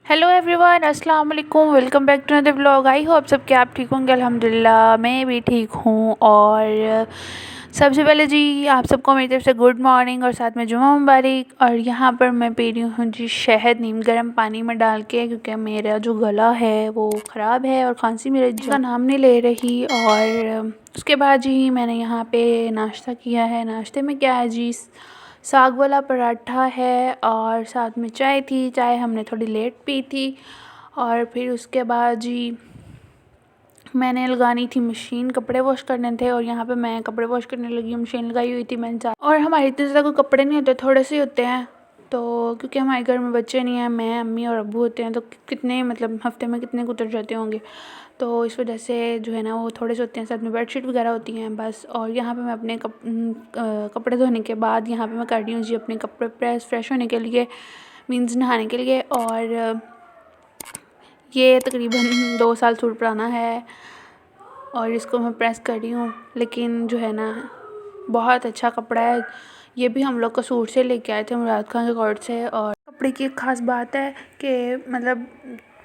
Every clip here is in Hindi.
हेलो एवरीवन, अस्सलाम वालेकुम। Welcome back to another vlog. I hope सब क्या आप ठीक होंगे। अल्हम्दुलिल्लाह मैं भी ठीक हूँ। और सबसे पहले जी आप सबको मेरी तरफ से गुड मॉर्निंग और साथ में जुम्मा मुबारक। और यहाँ पर मैं पी रही हूँ जी शहद नीम गर्म पानी में डाल के, क्योंकि मेरा जो गला है वो ख़राब है और खांसी मेरे का नाम नहीं ले रही। और उसके बाद जी मैंने यहाँ पे नाश्ता किया है। नाश्ते में क्या है जी, साग वाला पराठा है और साथ में चाय थी। चाय हमने थोड़ी लेट पी थी। और फिर उसके बाद जी मैंने लगानी थी मशीन, कपड़े वॉश करने थे। और यहाँ पे मैं कपड़े वॉश करने लगी हूँ, मशीन लगाई हुई थी मैंने। और हमारे इतने ज़्यादा कोई कपड़े नहीं होते, थोड़े से होते हैं। तो क्योंकि हमारे घर में बच्चे नहीं हैं, मैं अम्मी और अब्बू होते हैं, तो कितने मतलब हफ्ते में कितने गुजर जाते होंगे। तो इस वजह से जो है ना वो थोड़े से होते हैं, साथ में बेडशीट वगैरह होती हैं बस। और यहाँ पे मैं अपने कपड़े धोने के बाद यहाँ पे मैं कर रही हूँ जी अपने कपड़े प्रेस, फ्रेश होने के लिए, मीन्स नहाने के लिए। और ये तकरीबन 2 साल सूट पुराना है और इसको मैं प्रेस कर रही हूँ। लेकिन जो है ना बहुत अच्छा कपड़ा है। ये भी हम लोग को सूट से लेके आए थे, मुराद खान के कोर्ट से। और कपड़े की एक ख़ास बात है कि मतलब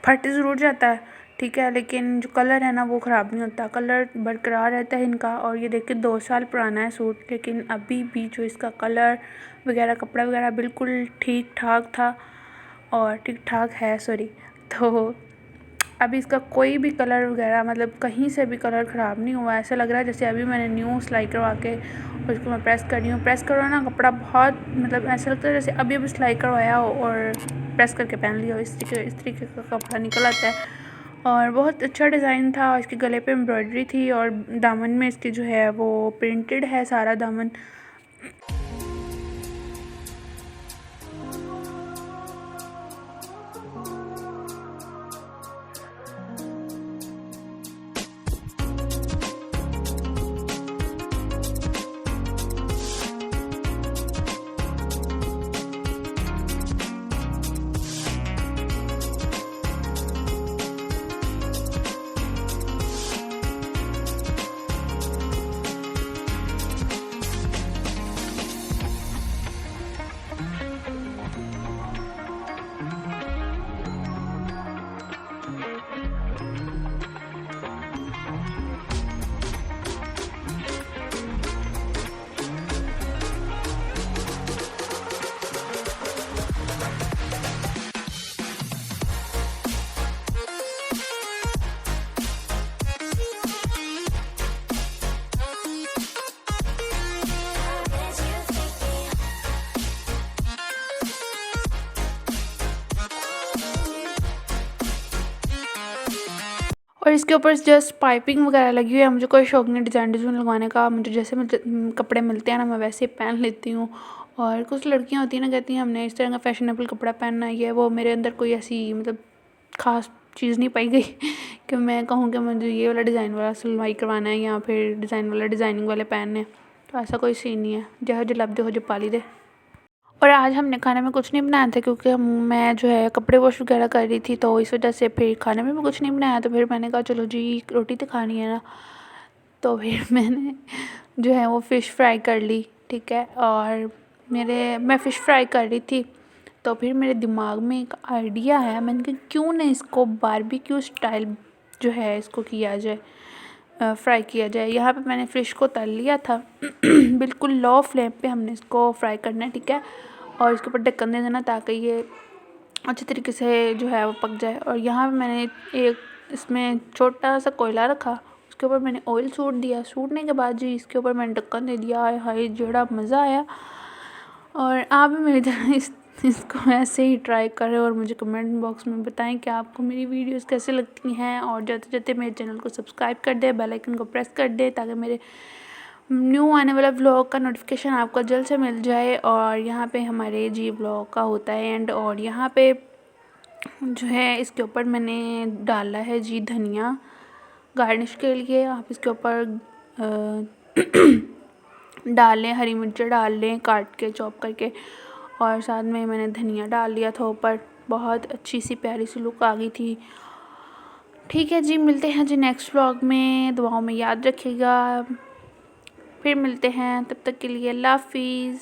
फट ज़रूर जाता है, ठीक है, लेकिन जो कलर है ना वो ख़राब नहीं होता, कलर बरकरार रहता है इनका। और ये देखिए 2 साल पुराना है सूट, लेकिन अभी भी जो इसका कलर वगैरह, कपड़ा वगैरह बिल्कुल ठीक ठाक था और ठीक ठाक है, सॉरी। तो अभी इसका कोई भी कलर वगैरह मतलब कहीं से भी कलर ख़राब नहीं हुआ। ऐसा लग रहा है जैसे अभी मैंने न्यू सिलाई करवा के और इसको मैं प्रेस कर रही हूँ। प्रेस करो ना कपड़ा बहुत मतलब ऐसा लगता है जैसे अभी अभी सिलाई करवाया हो और प्रेस करके पहन लिया हो, इस तरीके का कपड़ा निकल आता है। और बहुत अच्छा डिज़ाइन था। इसके गले पे एम्ब्रॉयडरी थी और दामन में इसकी जो है वो प्रिंटेड है सारा दामन। और इसके ऊपर जस्ट पाइपिंग वगैरह लगी हुई है। मुझे कोई शौक नहीं डिज़ाइन लगवाने का, मुझे जैसे कपड़े मिलते हैं ना मैं वैसे पहन लेती हूँ। और कुछ लड़कियाँ होती हैं ना, कहती हैं हमने इस तरह का फैशनेबल कपड़ा पहनना है, ये वो। मेरे अंदर कोई ऐसी मतलब ख़ास चीज़ नहीं पाई गई कि मैं कहूँ कि मुझे ये वाला डिज़ाइन वाला सिलवाई करवाना है या फिर डिज़ाइन वाला डिज़ाइनिंग वाले पहनने हैं। तो ऐसा कोई सीन नहीं है, जहाँ जो लब दे हो जो पाली दे। और आज हमने खाने में कुछ नहीं बनाया था, क्योंकि मैं जो है कपड़े वॉश वगैरह कर रही थी, तो इस वजह से फिर खाने में भी कुछ नहीं बनाया। तो फिर मैंने कहा चलो जी रोटी तो खानी है ना, तो फिर मैंने जो है वो फ़िश फ्राई कर ली, ठीक है। और मैं फ़िश फ्राई कर रही थी, तो फिर मेरे दिमाग में एक आइडिया है। मैंने कहा क्यों ना इसको बारबेक्यू स्टाइल जो है इसको किया जाए, फ्राई किया जाए। यहाँ पे मैंने फ़िश को तल लिया था बिल्कुल लो फ्लेम पे हमने इसको फ्राई करना है, ठीक है। और इसके ऊपर ढक्कन दे देना ताकि ये अच्छे तरीके से जो है वो पक जाए। और यहाँ पे मैंने एक इसमें छोटा सा कोयला रखा, उसके ऊपर मैंने ऑयल सूट दिया। सूटने के बाद जी इसके ऊपर मैंने ढक्कन दे दिया। हाय हाय जोड़ा मज़ा आया। और आप भी मेरी तरह इसको ऐसे ही ट्राई करें और मुझे कमेंट बॉक्स में बताएं कि आपको मेरी वीडियोस कैसे लगती हैं। और जाते जाते मेरे चैनल को सब्सक्राइब कर दें, बेल आइकन को प्रेस कर दें, ताकि मेरे न्यू आने वाला व्लॉग का नोटिफिकेशन आपको जल्द से मिल जाए। और यहाँ पे हमारे जी व्लॉग का होता है एंड। और यहाँ पे जो है इसके ऊपर मैंने डाला है जी धनिया गार्निश के लिए। आप इसके ऊपर डाल लें, हरी मिर्च डाल लें काट के, चॉप करके। और साथ में मैंने धनिया डाल लिया था ऊपर। बहुत अच्छी सी प्यारी सी लुक आ गई थी। ठीक है जी, मिलते हैं जी नेक्स्ट व्लॉग में। दुआओं में याद रखिएगा। फिर मिलते हैं, तब तक के लिए अल्लाह हाफिज़।